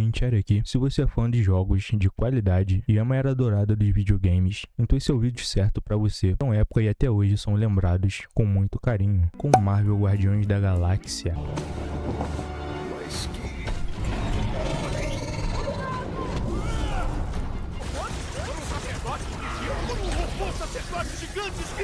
novamente, aqui. Se você é fã de jogos de qualidade e ama a era dourada dos videogames, então esse é o vídeo certo pra você. São época e até hoje são lembrados com muito carinho, com Marvel Guardiões da Galáxia.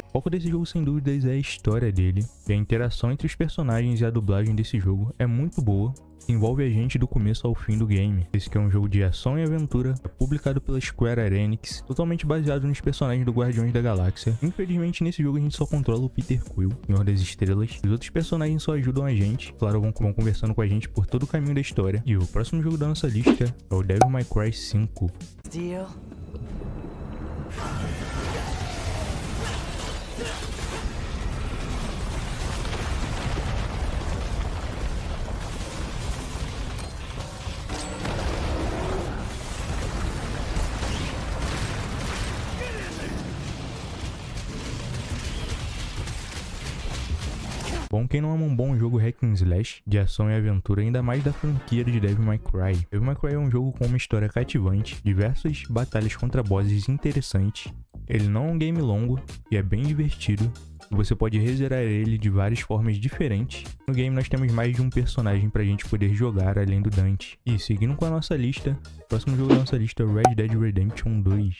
O foco desse jogo, sem dúvidas, é a história dele, e a interação entre os personagens e a dublagem desse jogo é muito boa, e envolve a gente do começo ao fim do game. Esse que é um jogo de ação e aventura, publicado pela Square Enix, totalmente baseado nos personagens do Guardiões da Galáxia. Infelizmente, nesse jogo a gente só controla o Peter Quill, Senhor das Estrelas. Os outros personagens só ajudam a gente, claro, vão conversando com a gente por todo o caminho da história. E o próximo jogo da nossa lista é o Devil May Cry 5. Deal. Bom, quem não ama um bom jogo hack and slash, de ação e aventura, ainda mais da franquia de Devil May Cry. Devil May Cry é um jogo com uma história cativante, diversas batalhas contra bosses interessantes, ele não é um game longo e é bem divertido, você pode rezerar ele de várias formas diferentes. No game nós temos mais de um personagem pra gente poder jogar além do Dante. E seguindo com a nossa lista, o próximo jogo da nossa lista é o Red Dead Redemption 2.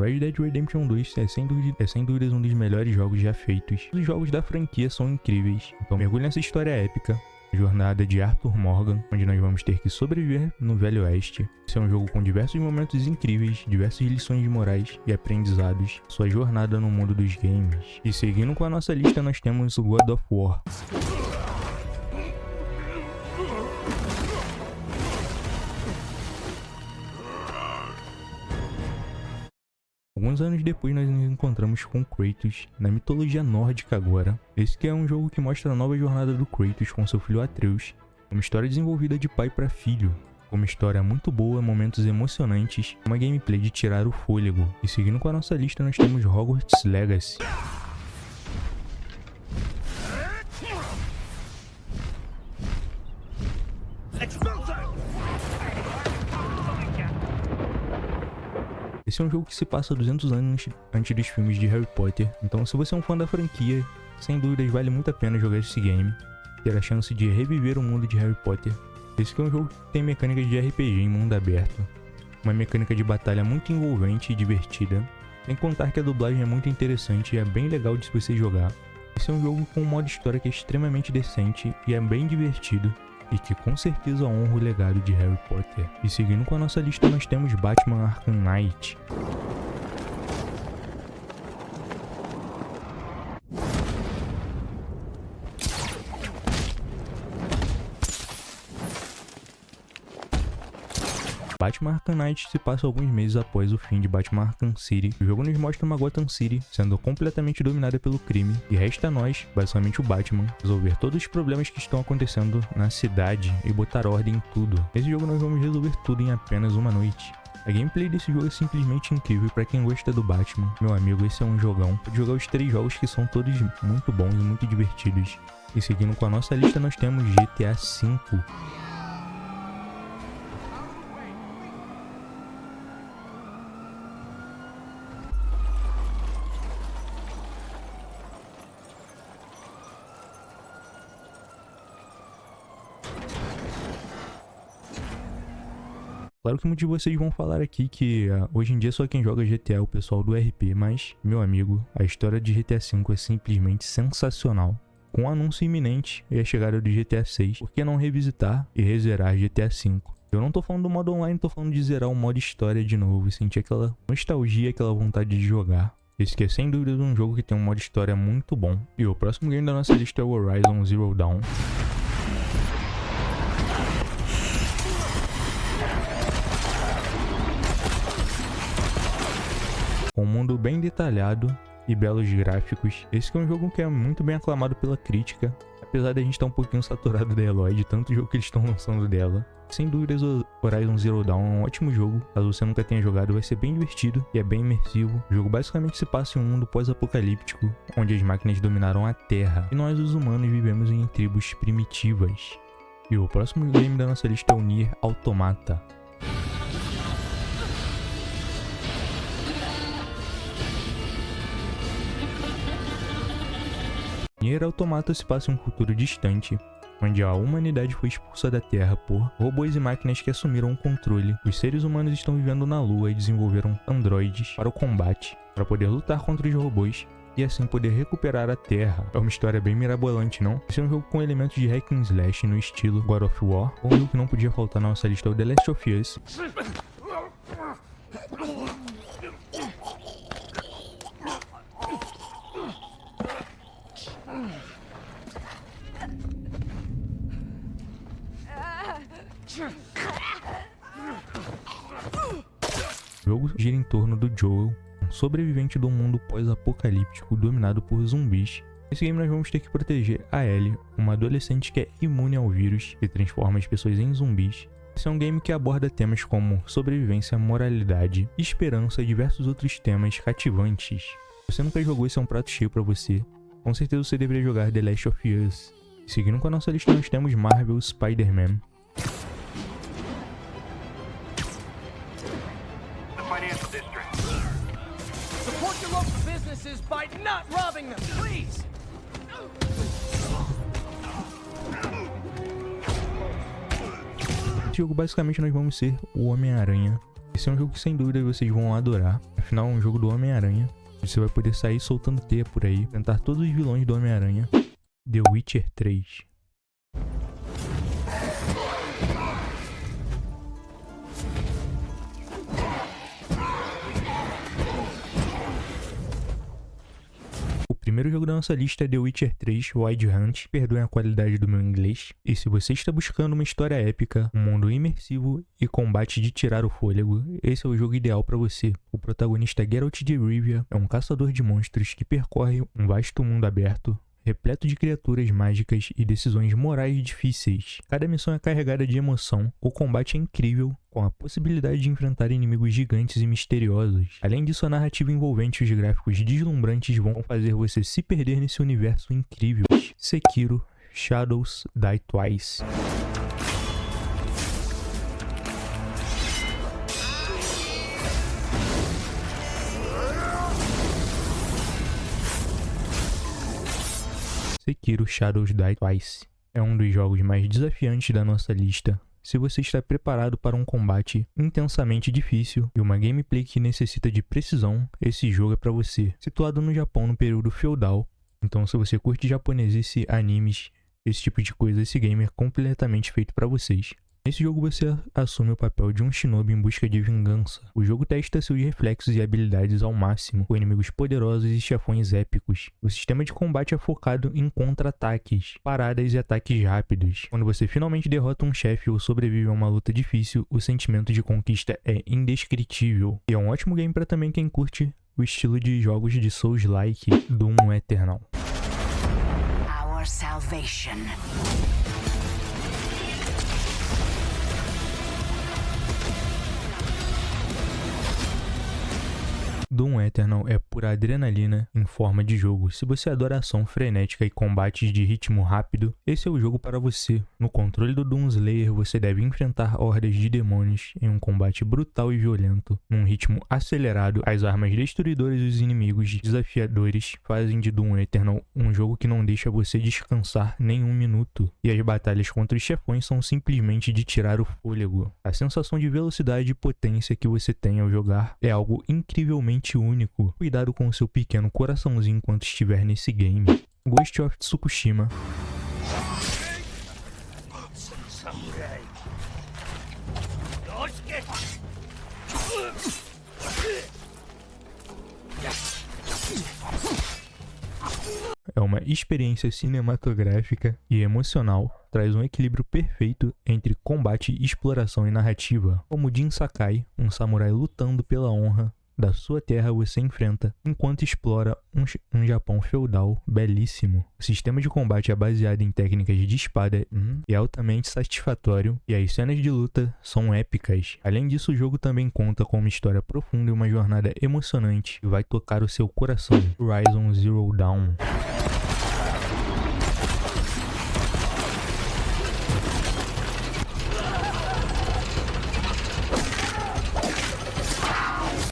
Red Dead Redemption 2 é sem dúvidas um dos melhores jogos já feitos. Os jogos da franquia são incríveis, então mergulhe nessa história épica, a jornada de Arthur Morgan, onde nós vamos ter que sobreviver no Velho Oeste. Esse é um jogo com diversos momentos incríveis, diversas lições morais e aprendizados, sua jornada no mundo dos games. E seguindo com a nossa lista nós temos o God of War. Alguns anos depois nós nos encontramos com Kratos na mitologia nórdica agora. Esse que é um jogo que mostra a nova jornada do Kratos com seu filho Atreus, uma história desenvolvida de pai para filho, uma história muito boa, momentos emocionantes, uma gameplay de tirar o fôlego. E seguindo com a nossa lista nós temos Hogwarts Legacy. Esse é um jogo que se passa 200 anos antes dos filmes de Harry Potter, então se você é um fã da franquia, sem dúvidas vale muito a pena jogar esse game, ter a chance de reviver o mundo de Harry Potter. Esse que é um jogo que tem mecânicas de RPG em mundo aberto, uma mecânica de batalha muito envolvente e divertida, sem contar que a dublagem é muito interessante e é bem legal de você jogar. Esse é um jogo com um modo história que é extremamente decente e é bem divertido, e que com certeza honra o legado de Harry Potter. E seguindo com a nossa lista nós temos Batman Arkham Knight. Batman Arkham Knight se passa alguns meses após o fim de Batman Arkham City. O jogo nos mostra uma Gotham City sendo completamente dominada pelo crime, e resta a nós, basicamente o Batman, resolver todos os problemas que estão acontecendo na cidade e botar ordem em tudo. Nesse jogo nós vamos resolver tudo em apenas uma noite. A gameplay desse jogo é simplesmente incrível. Pra quem gosta do Batman, meu amigo, esse é um jogão. Pode jogar os 3 jogos que são todos muito bons e muito divertidos. E seguindo com a nossa lista nós temos GTA V. Claro que muitos de vocês vão falar aqui que hoje em dia só quem joga GTA é o pessoal do RP, mas, meu amigo, a história de GTA V é simplesmente sensacional. Com o anúncio iminente e a chegada do GTA 6, por que não revisitar e rezerar GTA V? Eu não tô falando do modo online, tô falando de zerar o modo história de novo e sentir aquela nostalgia, aquela vontade de jogar. Esse que é sem dúvida um jogo que tem um modo história muito bom. E o próximo game da nossa lista é o Horizon Zero Dawn. Com um mundo bem detalhado e belos gráficos, esse que é um jogo que é muito bem aclamado pela crítica, Apesar de a gente estar um pouquinho saturado da Eloy, de tanto jogo que eles estão lançando dela. Sem dúvidas, o Horizon Zero Dawn é um ótimo jogo. Caso você nunca tenha jogado, vai ser bem divertido e é bem imersivo. O jogo basicamente se passa em um mundo pós-apocalíptico, onde as máquinas dominaram a Terra e nós, os humanos, vivemos em tribos primitivas. E o próximo game da nossa lista é o Nier Automata. Nier Automata se passa em um futuro distante, onde a humanidade foi expulsa da Terra por robôs e máquinas que assumiram o controle. Os seres humanos estão vivendo na Lua e desenvolveram androides para o combate, para poder lutar contra os robôs e assim poder recuperar a Terra. É uma história bem mirabolante, não? Esse é um jogo com elementos de hack and slash no estilo God of War. Um jogo que não podia faltar na nossa lista é o The Last of Us. O jogo gira em torno do Joel, um sobrevivente do mundo pós-apocalíptico dominado por zumbis. Nesse game nós vamos ter que proteger a Ellie, uma adolescente que é imune ao vírus e transforma as pessoas em zumbis. Esse é um game que aborda temas como sobrevivência, moralidade, esperança e diversos outros temas cativantes. Se você nunca jogou, esse é um prato cheio pra você. Com certeza você deveria jogar The Last of Us. Seguindo com a nossa lista, nós temos Marvel Spider-Man. Support your local businesses by not robbing them, please. Nesse jogo, basicamente, nós vamos ser o Homem-Aranha. Esse é um jogo que, sem dúvida, vocês vão adorar. Afinal, é um jogo do Homem-Aranha. Você vai poder sair soltando teia por aí, enfrentar todos os vilões do Homem-Aranha. The Witcher 3. O primeiro jogo da nossa lista é The Witcher 3 Wild Hunt. Perdoem a qualidade do meu inglês. E se você está buscando uma história épica, um mundo imersivo e combate de tirar o fôlego, esse é o jogo ideal para você. O protagonista Geralt de Rivia é um caçador de monstros que percorre um vasto mundo aberto, repleto de criaturas mágicas e decisões morais difíceis. Cada missão é carregada de emoção, o combate é incrível, com a possibilidade de enfrentar inimigos gigantes e misteriosos. Além disso, a narrativa envolvente e os gráficos deslumbrantes vão fazer você se perder nesse universo incrível. Sekiro Shadows Die Twice. Sekiro Shadows Die Twice é um dos jogos mais desafiantes da nossa lista. Se você está preparado para um combate intensamente difícil e uma gameplay que necessita de precisão, esse jogo é para você. Situado no Japão no período feudal, então se você curte japonesice, animes, esse tipo de coisa, esse game é completamente feito para vocês. Nesse jogo você assume o papel de um shinobi em busca de vingança. O jogo testa seus reflexos e habilidades ao máximo, com inimigos poderosos e chefões épicos. O sistema de combate é focado em contra-ataques, paradas e ataques rápidos. Quando você finalmente derrota um chefe ou sobrevive a uma luta difícil, o sentimento de conquista é indescritível. E é um ótimo game para também quem curte o estilo de jogos de Souls-like Doom Eternal. Our salvation. Doom Eternal é pura adrenalina em forma de jogo. Se você adora ação frenética e combates de ritmo rápido, esse é o jogo para você. No controle do Doom Slayer, você deve enfrentar hordas de demônios em um combate brutal e violento. Num ritmo acelerado, as armas destruidoras e os inimigos desafiadores fazem de Doom Eternal um jogo que não deixa você descansar nem um minuto. E as batalhas contra os chefões são simplesmente de tirar o fôlego. A sensação de velocidade e potência que você tem ao jogar é algo incrivelmente único. Cuidado com o seu pequeno coraçãozinho enquanto estiver nesse game. Ghost of Tsukushima. É uma experiência cinematográfica e emocional, traz um equilíbrio perfeito entre combate, exploração e narrativa, como Jin Sakai, um samurai lutando pela honra da sua terra você enfrenta enquanto explora um Japão feudal belíssimo. O sistema de combate é baseado em técnicas de espada e é altamente satisfatório, e as cenas de luta são épicas. Além disso, o jogo também conta com uma história profunda e uma jornada emocionante que vai tocar o seu coração. Horizon Zero Dawn.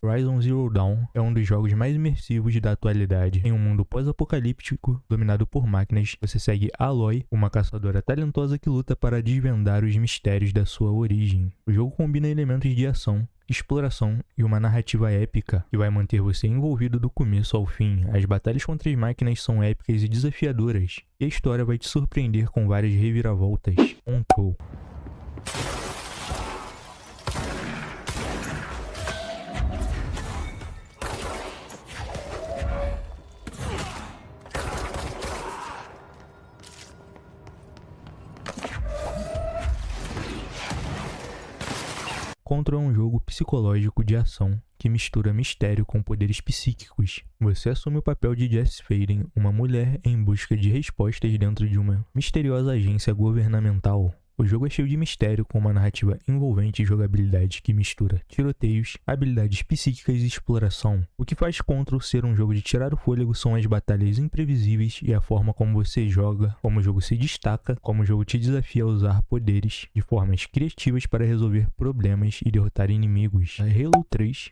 Horizon Zero Dawn é um dos jogos mais imersivos da atualidade. Em um mundo pós-apocalíptico dominado por máquinas, você segue Aloy, uma caçadora talentosa que luta para desvendar os mistérios da sua origem. O jogo combina elementos de ação, exploração e uma narrativa épica que vai manter você envolvido do começo ao fim. As batalhas contra as máquinas são épicas e desafiadoras, e a história vai te surpreender com várias reviravoltas. Control. Control é um jogo psicológico de ação que mistura mistério com poderes psíquicos. Você assume o papel de Jess Faden, uma mulher em busca de respostas dentro de uma misteriosa agência governamental. O jogo é cheio de mistério, com uma narrativa envolvente e jogabilidade que mistura tiroteios, habilidades psíquicas e exploração. O que faz Control ser um jogo de tirar o fôlego são as batalhas imprevisíveis e a forma como você joga, como o jogo se destaca, como o jogo te desafia a usar poderes de formas criativas para resolver problemas e derrotar inimigos. Halo 3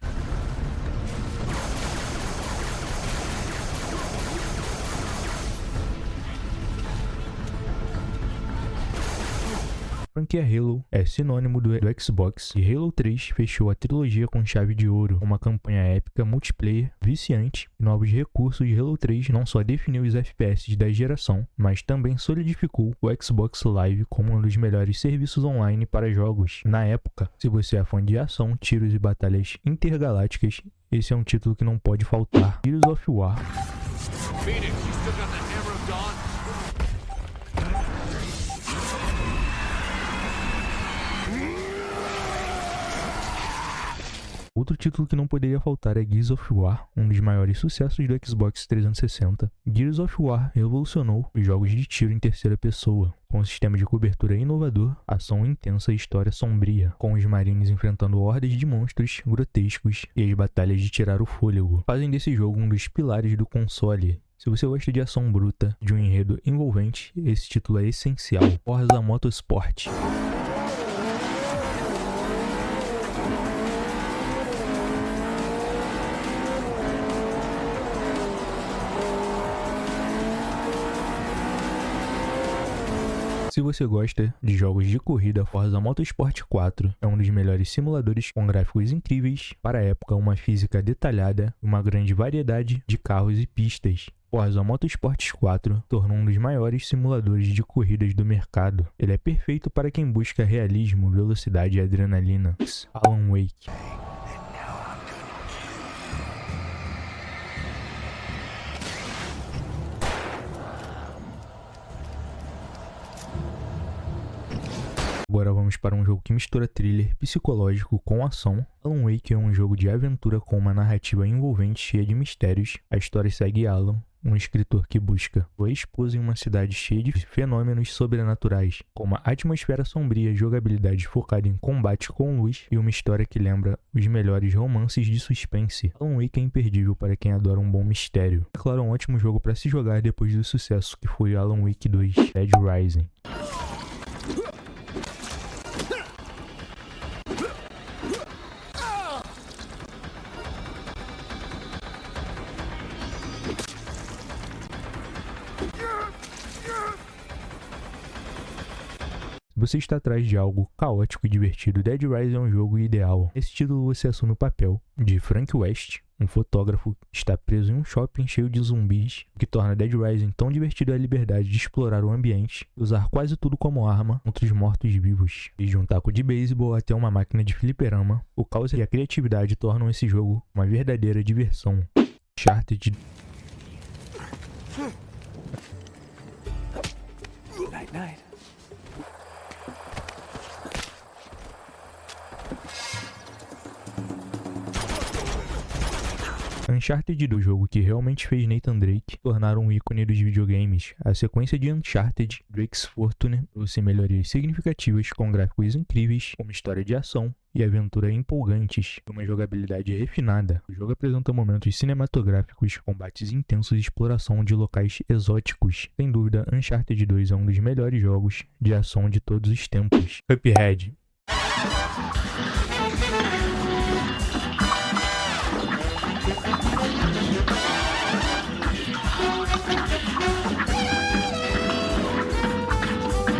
A franquia Halo é sinônimo do Xbox, e Halo 3 fechou a trilogia com chave de ouro. Uma campanha épica, multiplayer, viciante e novos recursos de Halo 3 não só definiu os FPS da geração, mas também solidificou o Xbox Live como um dos melhores serviços online para jogos. Na época, se você é fã de ação, tiros e batalhas intergalácticas, esse é um título que não pode faltar. Gears of War. Phoenix, you still got the Hammer of Dawn? Outro título que não poderia faltar é Gears of War, um dos maiores sucessos do Xbox 360. Gears of War revolucionou os jogos de tiro em terceira pessoa, com um sistema de cobertura inovador, ação intensa e história sombria, com os marines enfrentando hordas de monstros grotescos e as batalhas de tirar o fôlego, fazem desse jogo um dos pilares do console. Se você gosta de ação bruta, de um enredo envolvente, esse título é essencial. Forza Motorsport. Se você gosta de jogos de corrida, Forza Motorsport 4 é um dos melhores simuladores, com gráficos incríveis para a época, uma física detalhada e uma grande variedade de carros e pistas. Forza Motorsport 4 tornou um dos maiores simuladores de corridas do mercado. Ele é perfeito para quem busca realismo, velocidade e adrenalina. Alan Wake. Agora vamos para um jogo que mistura thriller psicológico com ação. Alan Wake é um jogo de aventura com uma narrativa envolvente cheia de mistérios. A história segue Alan, um escritor que busca sua esposa em uma cidade cheia de fenômenos sobrenaturais, com uma atmosfera sombria, jogabilidade focada em combate com luz e uma história que lembra os melhores romances de suspense. Alan Wake é imperdível para quem adora um bom mistério. É claro, um ótimo jogo para se jogar depois do sucesso que foi Alan Wake 2, Dead Rising. Se você está atrás de algo caótico e divertido, Dead Rising é um jogo ideal. Nesse título você assume o papel de Frank West, um fotógrafo que está preso em um shopping cheio de zumbis. O que torna Dead Rising tão divertido é a liberdade de explorar o ambiente e usar quase tudo como arma contra os mortos-vivos. Desde um taco de beisebol até uma máquina de fliperama, o caos e a criatividade tornam esse jogo uma verdadeira diversão. Uncharted. Night, night. Uncharted 2, jogo que realmente fez Nathan Drake tornar um ícone dos videogames. A sequência de Uncharted, Drake's Fortune, trouxe melhorias significativas com gráficos incríveis, uma história de ação e aventura empolgantes, e uma jogabilidade refinada. O jogo apresenta momentos cinematográficos, combates intensos e exploração de locais exóticos. Sem dúvida, Uncharted 2 é um dos melhores jogos de ação de todos os tempos. Cuphead.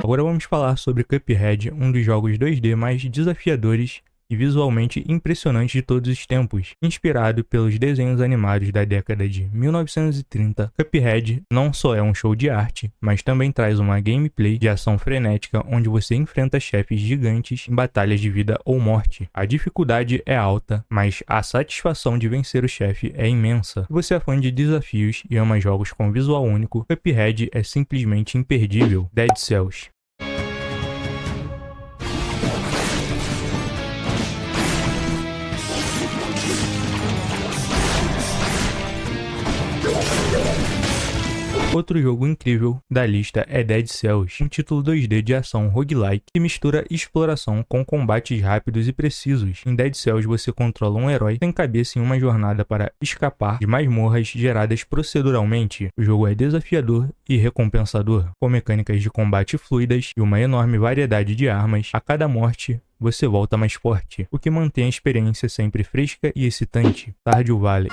Agora vamos falar sobre Cuphead, um dos jogos 2D mais desafiadores e visualmente impressionantes de todos os tempos. Inspirado pelos desenhos animados da década de 1930, Cuphead não só é um show de arte, mas também traz uma gameplay de ação frenética onde você enfrenta chefes gigantes em batalhas de vida ou morte. A dificuldade é alta, mas a satisfação de vencer o chefe é imensa. Se você é fã de desafios e ama jogos com visual único, Cuphead é simplesmente imperdível. Dead Cells. Outro jogo incrível da lista é Dead Cells, um título 2D de ação roguelike que mistura exploração com combates rápidos e precisos. Em Dead Cells você controla um herói sem cabeça em uma jornada para escapar de masmorras geradas proceduralmente. O jogo é desafiador e recompensador, com mecânicas de combate fluidas e uma enorme variedade de armas. A cada morte, você volta mais forte, o que mantém a experiência sempre fresca e excitante. Stardew Valley.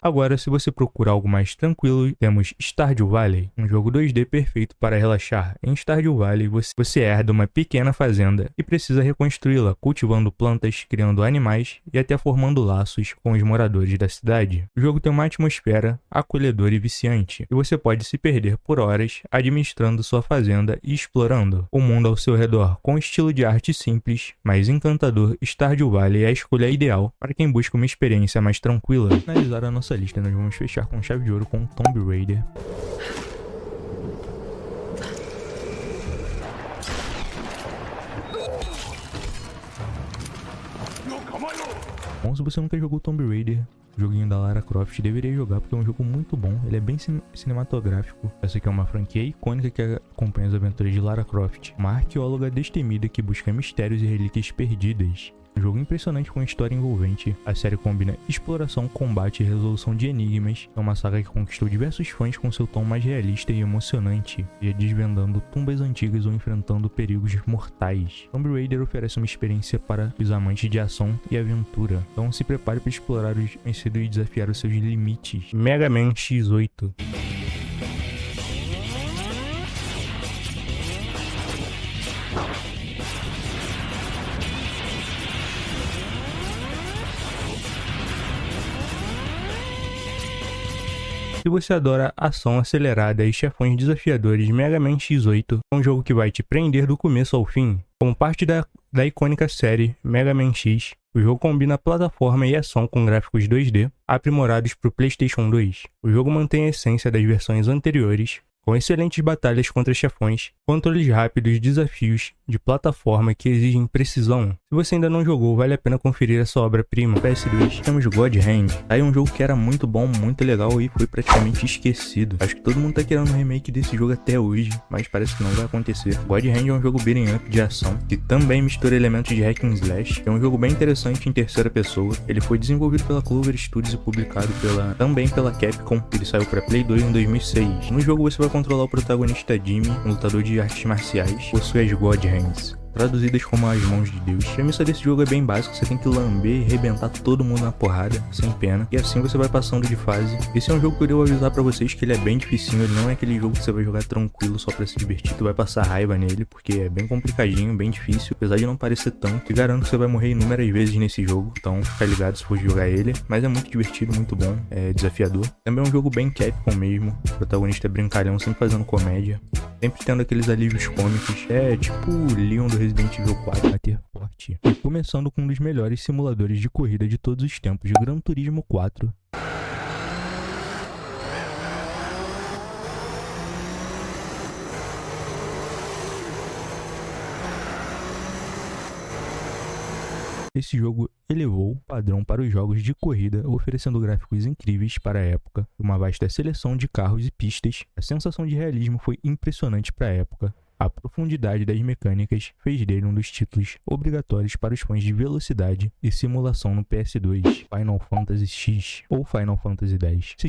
Agora, se você procura algo mais tranquilo, temos Stardew Valley, um jogo 2D perfeito para relaxar. Em Stardew Valley, você herda uma pequena fazenda e precisa reconstruí-la, cultivando plantas, criando animais e até formando laços com os moradores da cidade. O jogo tem uma atmosfera acolhedora e viciante, e você pode se perder por horas administrando sua fazenda e explorando o mundo ao seu redor. Com um estilo de arte simples, mas encantador, Stardew Valley é a escolha ideal para quem busca uma experiência mais tranquila. Analisar a nossa lista, nós vamos fechar com chave de ouro com Tomb Raider. Bom, se você nunca jogou Tomb Raider, joguinho da Lara Croft, deveria jogar porque é um jogo muito bom, ele é bem cinematográfico. Essa aqui é uma franquia icônica que acompanha as aventuras de Lara Croft, uma arqueóloga destemida que busca mistérios e relíquias perdidas. Um jogo impressionante com história envolvente, a série combina exploração, combate e resolução de enigmas. É uma saga que conquistou diversos fãs com seu tom mais realista e emocionante, e desvendando tumbas antigas ou enfrentando perigos mortais. Tomb Raider oferece uma experiência para os amantes de ação e aventura, então se prepare para explorar os vencidos e desafiar os seus limites. Mega Man X8. Se você adora ação acelerada e chefões desafiadores, Mega Man X8 é um jogo que vai te prender do começo ao fim. Como parte da icônica série Mega Man X, o jogo combina plataforma e ação com gráficos 2D aprimorados para o PlayStation 2. O jogo mantém a essência das versões anteriores, com excelentes batalhas contra chefões, controles rápidos, desafios de plataforma que exigem precisão. Se você ainda não jogou, vale a pena conferir essa obra-prima. PS2, temos God Hand. Aí um jogo que era muito bom, muito legal e foi praticamente esquecido. Acho que todo mundo tá querendo um remake desse jogo até hoje, mas parece que não vai acontecer. God Hand é um jogo beat'em up de ação, que também mistura elementos de hack and slash. É um jogo bem interessante em terceira pessoa. Ele foi desenvolvido pela Clover Studios e publicado também pela Capcom. Ele saiu para Play 2 em 2006. No jogo você vai controlar o protagonista Jimmy, um lutador de artes marciais, possui as God Hands, traduzidas como as mãos de Deus. A premissa desse jogo é bem básica, você tem que lamber e arrebentar todo mundo na porrada, sem pena, e assim você vai passando de fase. Esse é um jogo que eu devo avisar pra vocês que ele é bem dificinho, ele não é aquele jogo que você vai jogar tranquilo só pra se divertir, tu vai passar raiva nele, porque é bem complicadinho, bem difícil, apesar de não parecer tanto. Te garanto que você vai morrer inúmeras vezes nesse jogo, então fica ligado se for jogar ele, mas é muito divertido, muito bom, é desafiador. Também é um jogo bem Capcom mesmo, o protagonista é brincalhão, sempre fazendo comédia, sempre tendo aqueles alívios cômicos, é tipo o Leon do Resident Evil 4, bater forte. E começando com um dos melhores simuladores de corrida de todos os tempos, Gran Turismo 4. esse jogo elevou o padrão para os jogos de corrida, oferecendo gráficos incríveis para a época, uma vasta seleção de carros e pistas. A sensação de realismo foi impressionante para a época. A profundidade das mecânicas fez dele um dos títulos obrigatórios para os fãs de velocidade e simulação no PS2, Final Fantasy X ou Final Fantasy X.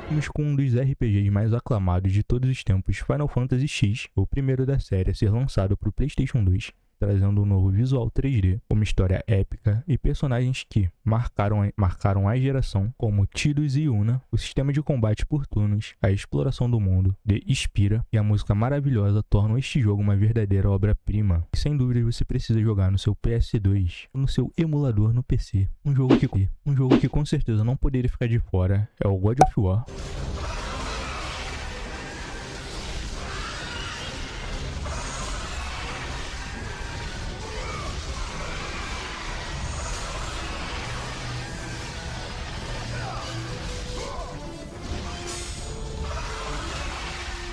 Vamos com um dos RPGs mais aclamados de todos os tempos, Final Fantasy X, o primeiro da série a ser lançado para o PlayStation 2, trazendo um novo visual 3D, uma história épica e personagens que marcaram a geração, como Tidus e Yuna, o sistema de combate por turnos, a exploração do mundo, de Spira e a música maravilhosa tornam este jogo uma verdadeira obra-prima. E sem dúvida você precisa jogar no seu PS2 ou no seu emulador no PC. Um jogo que com certeza não poderia ficar de fora é o God of War.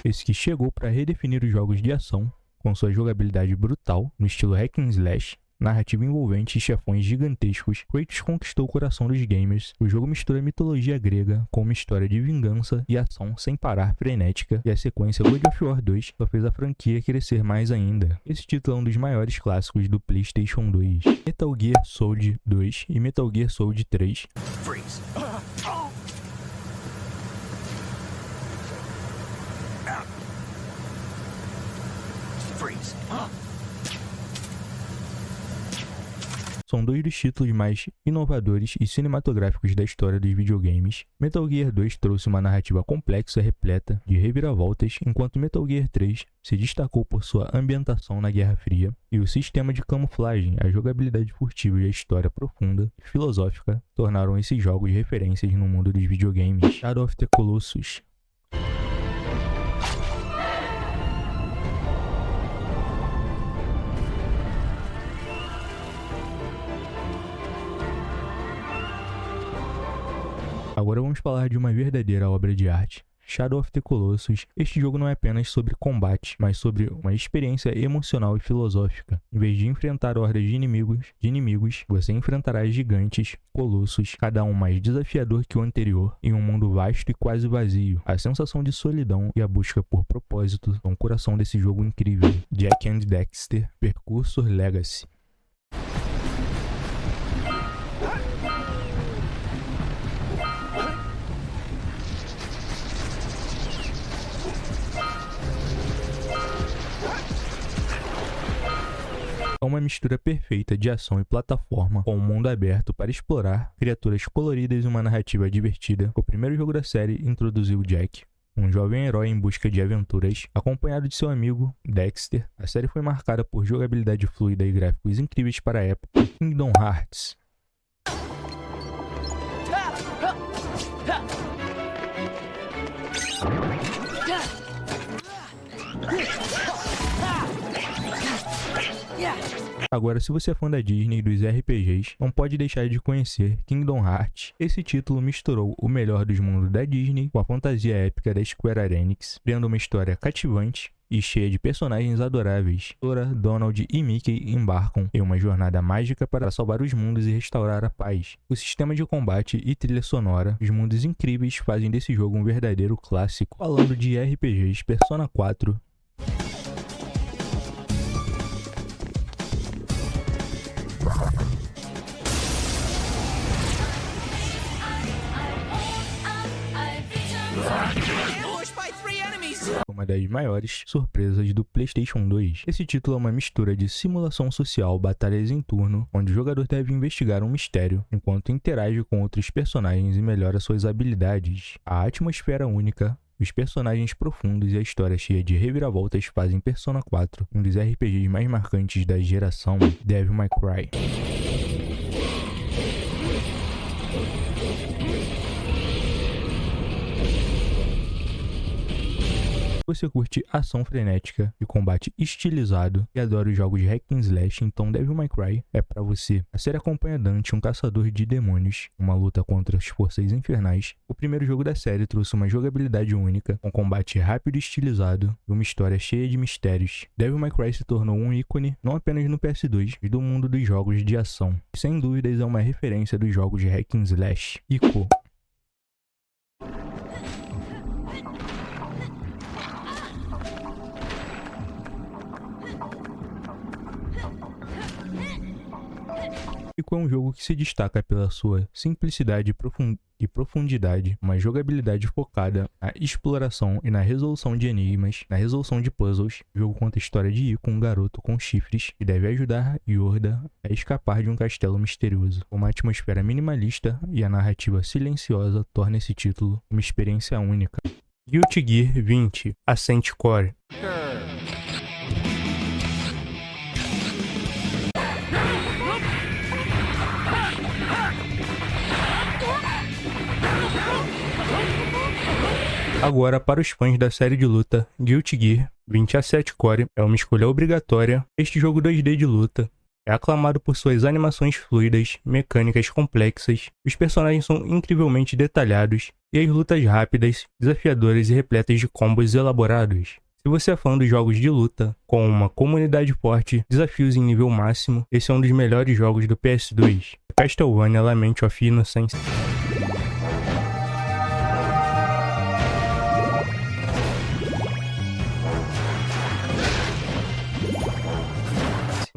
Esse que chegou para redefinir os jogos de ação, com sua jogabilidade brutal, no estilo hack and slash, narrativa envolvente e chefões gigantescos. Kratos conquistou o coração dos gamers. O jogo mistura mitologia grega com uma história de vingança e ação sem parar, frenética, e a sequência God of War 2 só fez a franquia crescer mais ainda. Esse título é um dos maiores clássicos do PlayStation 2. Metal Gear Solid 2 e Metal Gear Solid 3. Freeze. Freeze. São dois dos títulos mais inovadores e cinematográficos da história dos videogames. Metal Gear 2 trouxe uma narrativa complexa repleta de reviravoltas, enquanto Metal Gear 3 se destacou por sua ambientação na Guerra Fria e o sistema de camuflagem, a jogabilidade furtiva e a história profunda e filosófica tornaram esses jogos referências no mundo dos videogames. Shadow of the Colossus. Agora vamos falar de uma verdadeira obra de arte. Shadow of the Colossus. Este jogo não é apenas sobre combate, mas sobre uma experiência emocional e filosófica. Em vez de enfrentar hordas de inimigos, você enfrentará gigantes, colossos, cada um mais desafiador que o anterior, em um mundo vasto e quase vazio. A sensação de solidão e a busca por propósito são o coração desse jogo incrível. Jak and Daxter, Precursor Legacy. É uma mistura perfeita de ação e plataforma, com um mundo aberto para explorar, criaturas coloridas e uma narrativa divertida. O primeiro jogo da série introduziu Jak, um jovem herói em busca de aventuras, acompanhado de seu amigo Dexter. A série foi marcada por jogabilidade fluida e gráficos incríveis para a época. Kingdom Hearts. Agora, se você é fã da Disney e dos RPGs, não pode deixar de conhecer Kingdom Hearts. Esse título misturou o melhor dos mundos da Disney com a fantasia épica da Square Enix, criando uma história cativante e cheia de personagens adoráveis. Sora, Donald e Mickey embarcam em uma jornada mágica para salvar os mundos e restaurar a paz. O sistema de combate e trilha sonora, os mundos incríveis fazem desse jogo um verdadeiro clássico. Falando de RPGs, Persona 4... uma das maiores surpresas do PlayStation 2. Esse título é uma mistura de simulação social, batalhas em turno, onde o jogador deve investigar um mistério, enquanto interage com outros personagens e melhora suas habilidades. A atmosfera única, os personagens profundos e a história cheia de reviravoltas fazem Persona 4 um dos RPGs mais marcantes da geração. Devil May Cry. você curte ação frenética e combate estilizado e adora os jogos de hack and slash, então Devil May Cry é pra você. A série acompanha Dante, um caçador de demônios, uma luta contra as forças infernais. O primeiro jogo da série trouxe uma jogabilidade única, um combate rápido e estilizado e uma história cheia de mistérios. Devil May Cry se tornou um ícone não apenas no PS2, mas do mundo dos jogos de ação. E sem dúvidas é uma referência dos jogos de hack and slash. Ico. Ico é um jogo que se destaca pela sua simplicidade e profundidade, uma jogabilidade focada na exploração e na resolução de enigmas, na resolução de puzzles. O jogo conta a história de Ico, um garoto com chifres, que deve ajudar Yorda a escapar de um castelo misterioso. Uma atmosfera minimalista e a narrativa silenciosa torna esse título uma experiência única. Guilty Gear 20 Ascent Core. Agora, para os fãs da série de luta, Guilty Gear 20 Ascent Core é uma escolha obrigatória. Este jogo 2D de luta é aclamado por suas animações fluidas, mecânicas complexas, os personagens são incrivelmente detalhados e as lutas rápidas, desafiadoras e repletas de combos elaborados. Se você é fã dos jogos de luta, com uma comunidade forte, desafios em nível máximo, esse é um dos melhores jogos do PS2. Castlevania Lament of Innocence.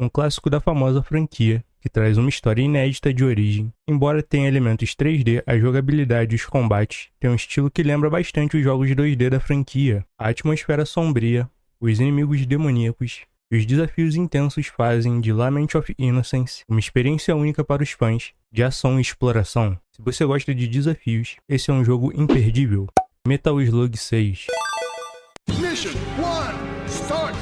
Um clássico da famosa franquia, que traz uma história inédita de origem. Embora tenha elementos 3D, a jogabilidade e os combates têm um estilo que lembra bastante os jogos 2D da franquia. A atmosfera sombria, os inimigos demoníacos e os desafios intensos fazem de Lament of Innocence uma experiência única para os fãs de ação e exploração. Se você gosta de desafios, esse é um jogo imperdível. Metal Slug 6. Mission 1, start!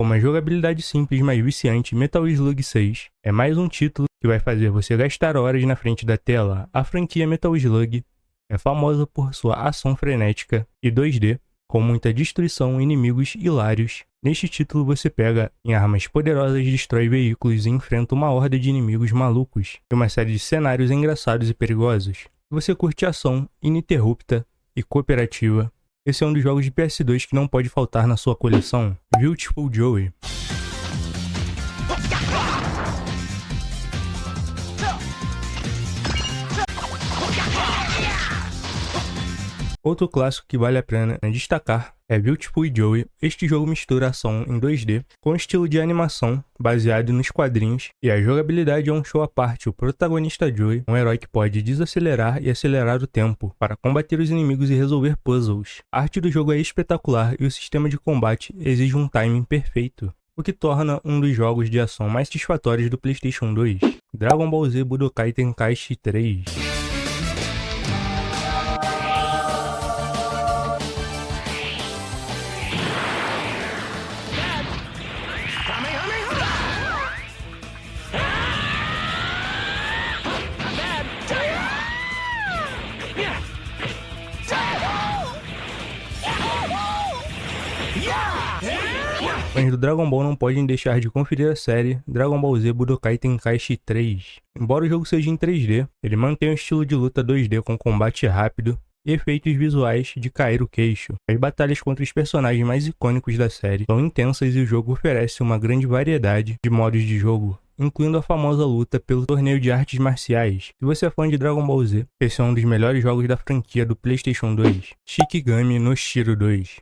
Com uma jogabilidade simples, mas viciante, Metal Slug 6 é mais um título que vai fazer você gastar horas na frente da tela. A franquia Metal Slug é famosa por sua ação frenética e 2D, com muita destruição e inimigos hilários. Neste título você pega em armas poderosas, destrói veículos e enfrenta uma horda de inimigos malucos e uma série de cenários engraçados e perigosos. Se você curte ação ininterrupta e cooperativa, esse é um dos jogos de PS2 que não pode faltar na sua coleção. Beautiful Joe. Outro clássico que vale a pena destacar é Beautiful Joe. Este jogo mistura ação em 2D com estilo de animação baseado nos quadrinhos e a jogabilidade é um show à parte. O protagonista Joe é um herói que pode desacelerar e acelerar o tempo para combater os inimigos e resolver puzzles. A arte do jogo é espetacular e o sistema de combate exige um timing perfeito, o que torna um dos jogos de ação mais satisfatórios do PlayStation 2. Dragon Ball Z Budokai Tenkaichi 3. Fãs do Dragon Ball não podem deixar de conferir a série Dragon Ball Z Budokai Tenkaichi 3. Embora o jogo seja em 3D, ele mantém o estilo de luta 2D com combate rápido e efeitos visuais de cair o queixo. As batalhas contra os personagens mais icônicos da série são intensas e o jogo oferece uma grande variedade de modos de jogo, incluindo a famosa luta pelo torneio de artes marciais. Se você é fã de Dragon Ball Z, esse é um dos melhores jogos da franquia do PlayStation 2. Shikigami no Shiro 2.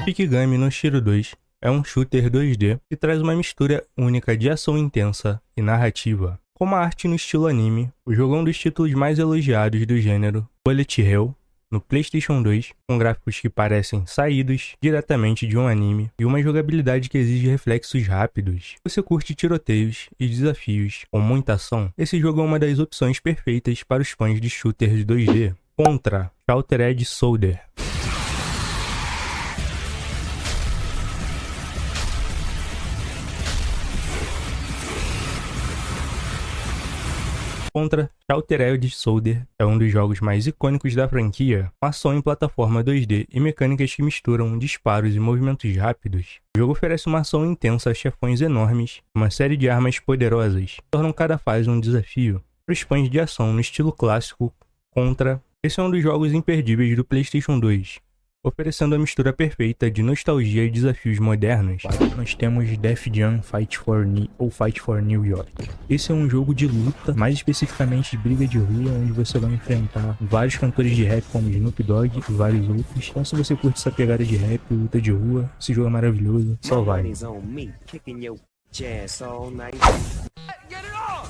Shikigami no Shiro 2 é um shooter 2D que traz uma mistura única de ação intensa e narrativa. Com uma arte no estilo anime, o jogo é um dos títulos mais elogiados do gênero Bullet Hell no PlayStation 2, com gráficos que parecem saídos diretamente de um anime e uma jogabilidade que exige reflexos rápidos. Se você curte tiroteios e desafios com muita ação, esse jogo é uma das opções perfeitas para os fãs de shooters 2D. Contra Shattered Soldier. contra Altered Soldier é um dos jogos mais icônicos da franquia, uma ação em plataforma 2D e mecânicas que misturam disparos e movimentos rápidos. O jogo oferece uma ação intensa a chefões enormes, uma série de armas poderosas, que tornam cada fase um desafio. Para os fãs de ação no estilo clássico, Contra, esse é um dos jogos imperdíveis do PlayStation 2. Oferecendo a mistura perfeita de nostalgia e desafios modernos. Nós temos Def Jam Fight for New York. Esse é um jogo de luta, mais especificamente de briga de rua, onde você vai enfrentar vários cantores de rap como Snoop Dogg e vários outros. Então se você curte essa pegada de rap, luta de rua, esse jogo é maravilhoso, só vai. Get it on!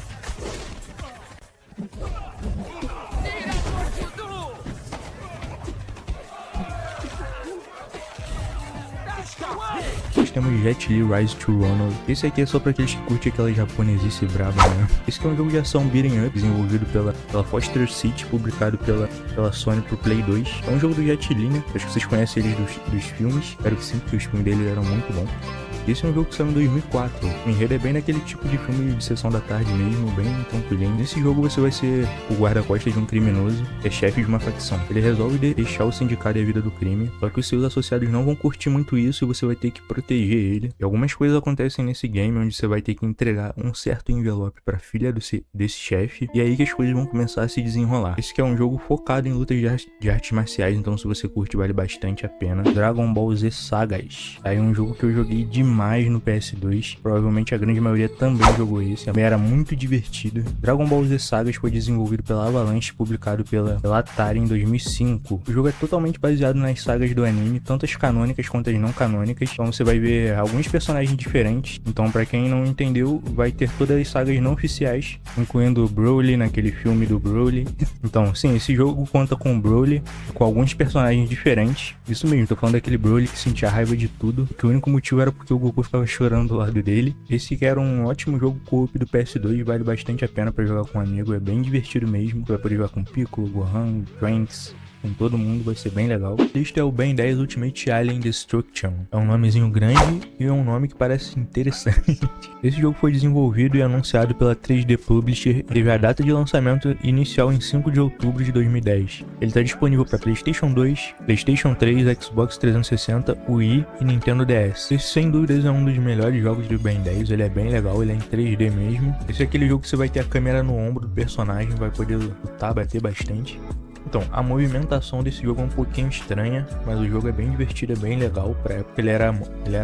Nós temos Jet Li Rise to Ronald. Esse aqui é só pra aqueles que curtem aquela japonesice brava, né? Esse aqui é um jogo de ação beat'em up, desenvolvido pela Foster City, publicado pela Sony pro Play 2. É um jogo do Jet Li, né? Acho que vocês conhecem eles dos filmes. Espero que sim, porque os filmes dele eram muito bons. Esse é um jogo que saiu em 2004. O enredo é bem naquele tipo de filme de sessão da tarde mesmo, bem tranquilinho. Nesse jogo você vai ser o guarda-costas de um criminoso, que é chefe de uma facção. Ele resolve deixar o sindicato e a vida do crime, só que os seus associados não vão curtir muito isso e você vai ter que proteger ele. E algumas coisas acontecem nesse game, onde você vai ter que entregar um certo envelope pra filha desse chefe, e aí que as coisas vão começar a se desenrolar. Esse que é um jogo focado em lutas de artes marciais, então se você curte vale bastante a pena. Dragon Ball Z Sagas. Aí é um jogo que eu joguei demais no PS2, provavelmente a grande maioria também jogou esse, também era muito divertido. Dragon Ball Z Sagas foi desenvolvido pela Avalanche, publicado pela Atari em 2005. O jogo é totalmente baseado nas sagas do anime, tanto as canônicas quanto as não canônicas, então você vai ver alguns personagens diferentes. Então pra quem não entendeu, vai ter todas as sagas não oficiais, incluindo o Broly naquele filme do Broly. Então sim, esse jogo conta com o Broly, com alguns personagens diferentes. Isso mesmo, tô falando daquele Broly que sentia raiva de tudo, que o único motivo era porque o Goku ficava chorando do lado dele. Esse que era um ótimo jogo co-op do PS2, vale bastante a pena pra jogar com um amigo, é bem divertido mesmo. Você vai poder jogar com Piccolo, Gohan, Trunks, com todo mundo, vai ser bem legal. Este é o Ben 10 Ultimate Alien Destruction. É um nomezinho grande e é um nome que parece interessante. Esse jogo foi desenvolvido e anunciado pela 3D Publisher, teve a data de lançamento inicial em 5 de outubro de 2010. Ele está disponível para PlayStation 2, PlayStation 3, Xbox 360, Wii e Nintendo DS. Esse sem dúvidas é um dos melhores jogos do Ben 10, ele é bem legal, ele é em 3D mesmo. Esse é aquele jogo que você vai ter a câmera no ombro do personagem, vai poder lutar, bater bastante. Então, a movimentação desse jogo é um pouquinho estranha, mas o jogo é bem divertido, é bem legal. Pra época ele era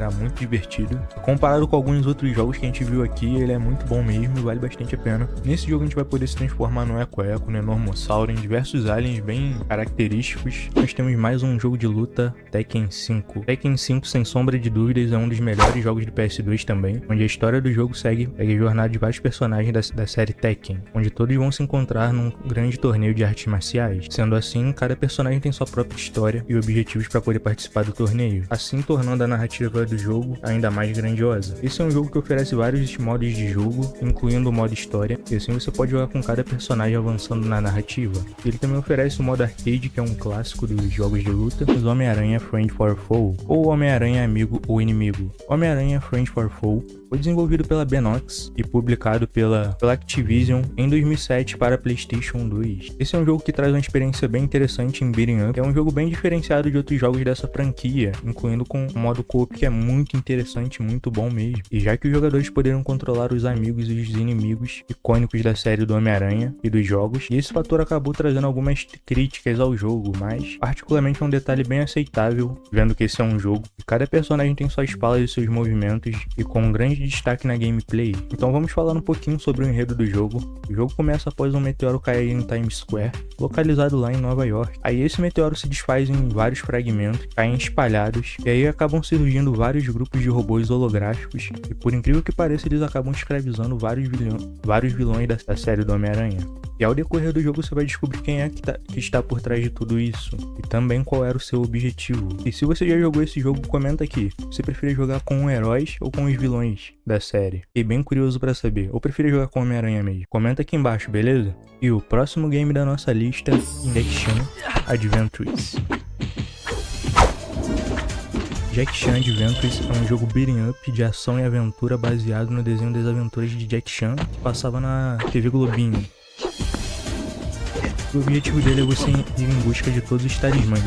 muito divertido. Comparado com alguns outros jogos que a gente viu aqui, ele é muito bom mesmo e vale bastante a pena. Nesse jogo a gente vai poder se transformar no Eco-Eco, no Enormossauro, em diversos aliens bem característicos. Nós temos mais um jogo de luta, Tekken 5. Tekken 5, sem sombra de dúvidas, é um dos melhores jogos do PS2 também, onde a história do jogo segue a jornada de vários personagens da série Tekken, onde todos vão se encontrar num grande torneio de artes marciais. Sendo assim, cada personagem tem sua própria história e objetivos para poder participar do torneio, assim tornando a narrativa do jogo ainda mais grandiosa. Esse é um jogo que oferece vários modos de jogo, incluindo o modo história, e assim você pode jogar com cada personagem avançando na narrativa. Ele também oferece o modo arcade, que é um clássico dos jogos de luta, os Homem-Aranha Friend for Foe, ou Homem-Aranha Amigo ou Inimigo. Homem-Aranha Friend for Foe foi desenvolvido pela Benox e publicado pela Activision em 2007 para PlayStation 2. Esse é um jogo que traz uma experiência bem interessante em beat'em up. É um jogo bem diferenciado de outros jogos dessa franquia, incluindo com um modo co-op que é muito interessante, muito bom mesmo. E já que os jogadores poderão controlar os amigos e os inimigos icônicos da série do Homem-Aranha e dos jogos, e esse fator acabou trazendo algumas críticas ao jogo, mas particularmente é um detalhe bem aceitável, vendo que esse é um jogo e cada personagem tem suas falas e seus movimentos, e com um grande destaque na gameplay. Então vamos falar um pouquinho sobre o enredo do jogo. O jogo começa após um meteoro cair em Times Square, localizado lá em Nova York. Aí esse meteoro se desfaz em vários fragmentos, caem espalhados, e aí acabam surgindo vários grupos de robôs holográficos, e por incrível que pareça eles acabam escravizando vários vilões da série do Homem-Aranha. E ao decorrer do jogo você vai descobrir quem é que está por trás de tudo isso, e também qual era o seu objetivo. E se você já jogou esse jogo, comenta aqui, você prefere jogar com heróis ou com os vilões da série? Fiquei bem curioso pra saber, ou prefere jogar com Homem-Aranha mesmo? Comenta aqui embaixo, beleza? E o próximo game da nossa lista, Jack Chan Adventures. Jack Chan Adventures é um jogo beat'em up de ação e aventura baseado no desenho das aventuras de Jack Chan, que passava na TV Globinho. O objetivo dele é você ir em busca de todos os talismãs.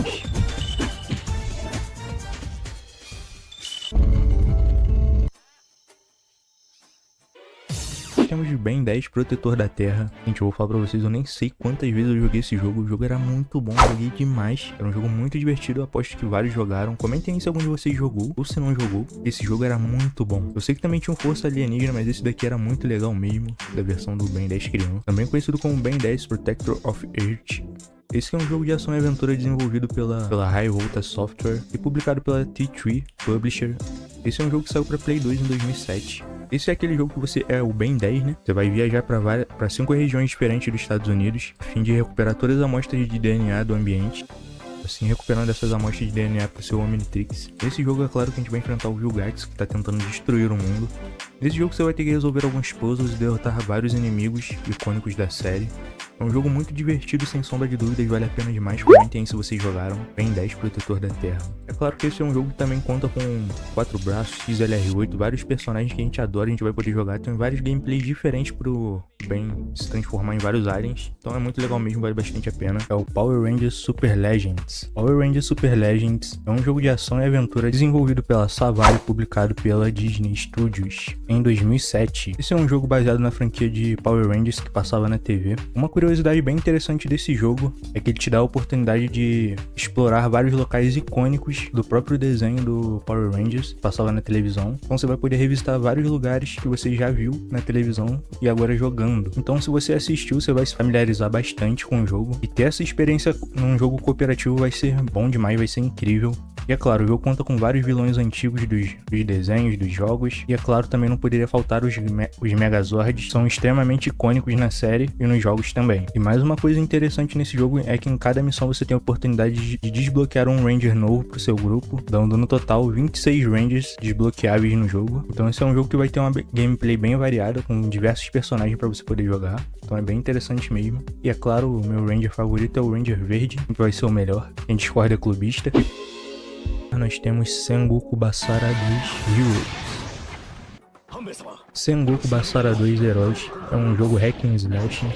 Temos o Ben 10, Protetor da Terra. Gente, eu vou falar pra vocês, eu nem sei quantas vezes eu joguei esse jogo. O jogo era muito bom, eu joguei demais. Era um jogo muito divertido, eu aposto que vários jogaram. Comentem aí se algum de vocês jogou ou se não jogou. Esse jogo era muito bom. Eu sei que também tinha um Força Alienígena, mas esse daqui era muito legal mesmo, da versão do Ben 10 criança. Também conhecido como Ben 10, Protector of Earth. Esse é um jogo de ação e aventura desenvolvido pela High Volta Software e publicado pela T3 Publisher. Esse é um jogo que saiu para Play 2 em 2007. Esse é aquele jogo que você é o Ben 10, né? Você vai viajar para 5 regiões diferentes dos Estados Unidos, a fim de recuperar todas as amostras de DNA do ambiente, assim recuperando essas amostras de DNA para o seu Omnitrix. Nesse jogo é claro que a gente vai enfrentar o Vilgax, que está tentando destruir o mundo. Nesse jogo você vai ter que resolver alguns puzzles e derrotar vários inimigos icônicos da série. É um jogo muito divertido, sem sombra de dúvidas, vale a pena demais. Comentem aí se vocês jogaram. Ben 10, Protetor da Terra. É claro que esse é um jogo que também conta com 4 braços, XLR8, vários personagens que a gente adora, a gente vai poder jogar. Tem vários gameplays diferentes pro Ben se transformar em vários aliens. Então é muito legal mesmo, vale bastante a pena. É o Power Rangers Super Legends. Power Rangers Super Legends é um jogo de ação e aventura desenvolvido pela Savage e publicado pela Disney Studios em 2007. Esse é um jogo baseado na franquia de Power Rangers que passava na TV. Uma curiosidade bem interessante desse jogo é que ele te dá a oportunidade de explorar vários locais icônicos do próprio desenho do Power Rangers que passava na televisão. Então você vai poder revisitar vários lugares que você já viu na televisão e agora jogando. Então se você assistiu, você vai se familiarizar bastante com o jogo, e ter essa experiência num jogo cooperativo vai ser bom demais, vai ser incrível. E é claro, o jogo conta com vários vilões antigos dos desenhos, dos jogos. E é claro, também não poderia faltar os Megazords, são extremamente icônicos na série e nos jogos também. E mais uma coisa interessante nesse jogo é que em cada missão você tem a oportunidade de desbloquear um Ranger novo pro seu grupo, dando no total 26 Rangers desbloqueáveis no jogo. Então esse é um jogo que vai ter uma gameplay bem variada, com diversos personagens para você poder jogar. Então é bem interessante mesmo. E é claro, o meu Ranger favorito é o Ranger Verde, que vai ser o melhor. Quem discorda é clubista. Nós temos Sengoku Basara 2 Heroes. Sengoku Basara 2 Heroes é um jogo hack and slash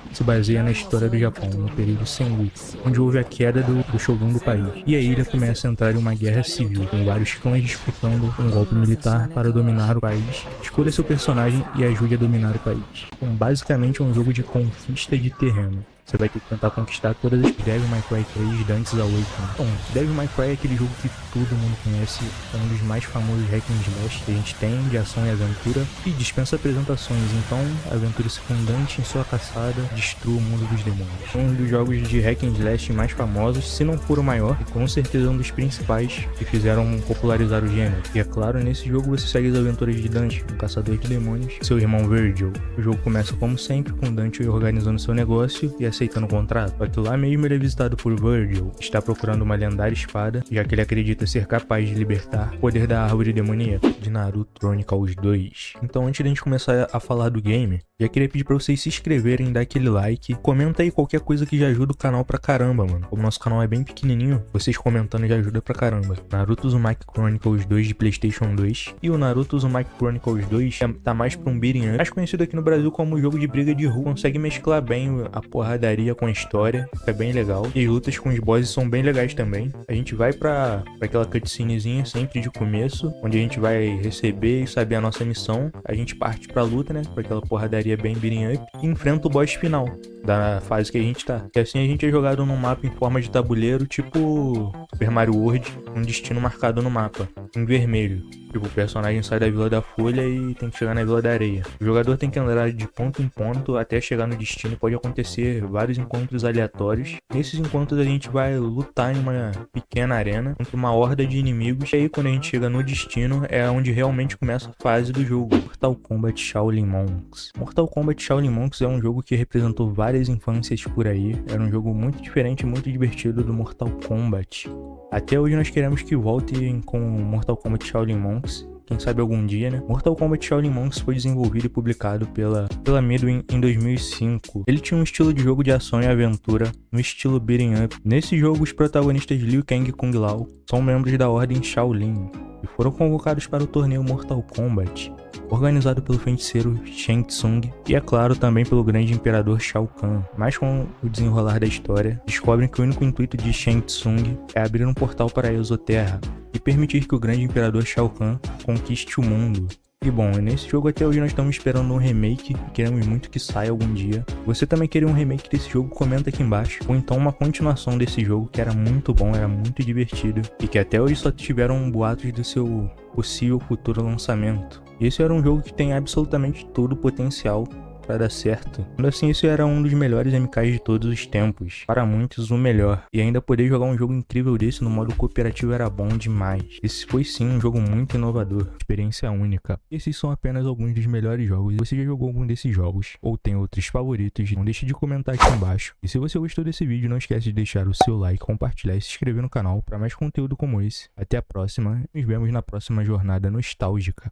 que se baseia na história do Japão, no período Sengoku, onde houve a queda do Shogun do país. E a ilha começa a entrar em uma guerra civil, com vários clãs disputando um golpe militar para dominar o país. Escolha seu personagem e ajude a dominar o país. Então, basicamente é um jogo de conquista de terreno. Você vai ter que tentar conquistar todas as Devil May Cry 3 Dante's Awakening. Então, Devil May Cry é aquele jogo que todo mundo conhece, é um dos mais famosos hack and slash que a gente tem, de ação e aventura, e dispensa apresentações. Então, aventure-se com Dante em sua caçada, destrua o mundo dos demônios. É um dos jogos de hack and slash mais famosos, se não for o maior, e com certeza um dos principais que fizeram popularizar o gênero. E é claro, nesse jogo você segue as aventuras de Dante, um caçador de demônios, e seu irmão Virgil. O jogo começa como sempre, com Dante organizando seu negócio e aceitando o contrato. Só que lá mesmo ele é visitado por Virgil, que está procurando uma lendária espada, já que ele acredita ser capaz de libertar o poder da árvore demoníaca de Naruto Chronicles 2. Então antes da gente começar a falar do game, já queria pedir pra vocês se inscreverem, dar aquele like, comenta aí qualquer coisa que já ajuda o canal pra caramba, mano. Como o nosso canal é bem pequenininho, vocês comentando já ajuda pra caramba. Naruto Uzumaki Chronicles 2 de Playstation 2 e o Naruto Uzumaki Chronicles 2 tá mais pra um beating up, mais conhecido aqui no Brasil como jogo de briga de rua. Consegue mesclar bem a porradaria com a história, é bem legal. E as lutas com os bosses são bem legais também. A gente vai pra aquela cutscenezinha sempre de começo, onde a gente vai receber e saber a nossa missão. A gente parte pra luta, né, pra aquela porradaria bem beating up, e enfrenta o boss final da fase que a gente tá. E assim a gente é jogado num mapa em forma de tabuleiro, tipo Super Mario World, um destino marcado no mapa, em vermelho. Tipo, o personagem sai da Vila da Folha e tem que chegar na Vila da Areia. O jogador tem que andar de ponto em ponto até chegar no destino. Pode acontecer vários encontros aleatórios. Nesses encontros a gente vai lutar em uma pequena arena contra uma horda de inimigos. E aí quando a gente chega no destino é onde realmente começa a fase do jogo. Mortal Kombat Shaolin Monks. Mortal Kombat Shaolin Monks é um jogo que representou várias infâncias por aí. Era um jogo muito diferente e muito divertido do Mortal Kombat. Até hoje nós queremos que voltem com Mortal Kombat Shaolin Monks. Quem sabe algum dia, né? Mortal Kombat Shaolin Monks foi desenvolvido e publicado pela Midway em 2005. Ele tinha um estilo de jogo de ação e aventura no estilo beating up. Nesse jogo, os protagonistas Liu Kang e Kung Lao são membros da Ordem Shaolin. e foram convocados para o torneio Mortal Kombat, organizado pelo feiticeiro Shang Tsung e, é claro, também pelo grande imperador Shao Kahn. Mas com o desenrolar da história, descobrem que o único intuito de Shang Tsung é abrir um portal para a Exoterra e permitir que o grande imperador Shao Kahn conquiste o mundo. E bom, nesse jogo até hoje nós estamos esperando um remake e queremos muito que saia algum dia. Você também queria um remake desse jogo? Comenta aqui embaixo. Ou então uma continuação desse jogo que era muito bom, era muito divertido e que até hoje só tiveram boatos do seu possível futuro lançamento. E esse era um jogo que tem absolutamente todo o potencial para dar certo. Ainda assim, esse era um dos melhores MKs de todos os tempos. Para muitos, o melhor. E ainda poder jogar um jogo incrível desse no modo cooperativo era bom demais. Esse foi sim um jogo muito inovador. Experiência única. Esses são apenas alguns dos melhores jogos. Você já jogou algum desses jogos? Ou tem outros favoritos? Não deixe de comentar aqui embaixo. E se você gostou desse vídeo, não esquece de deixar o seu like, compartilhar e se inscrever no canal para mais conteúdo como esse. Até a próxima. Nos vemos na próxima jornada nostálgica.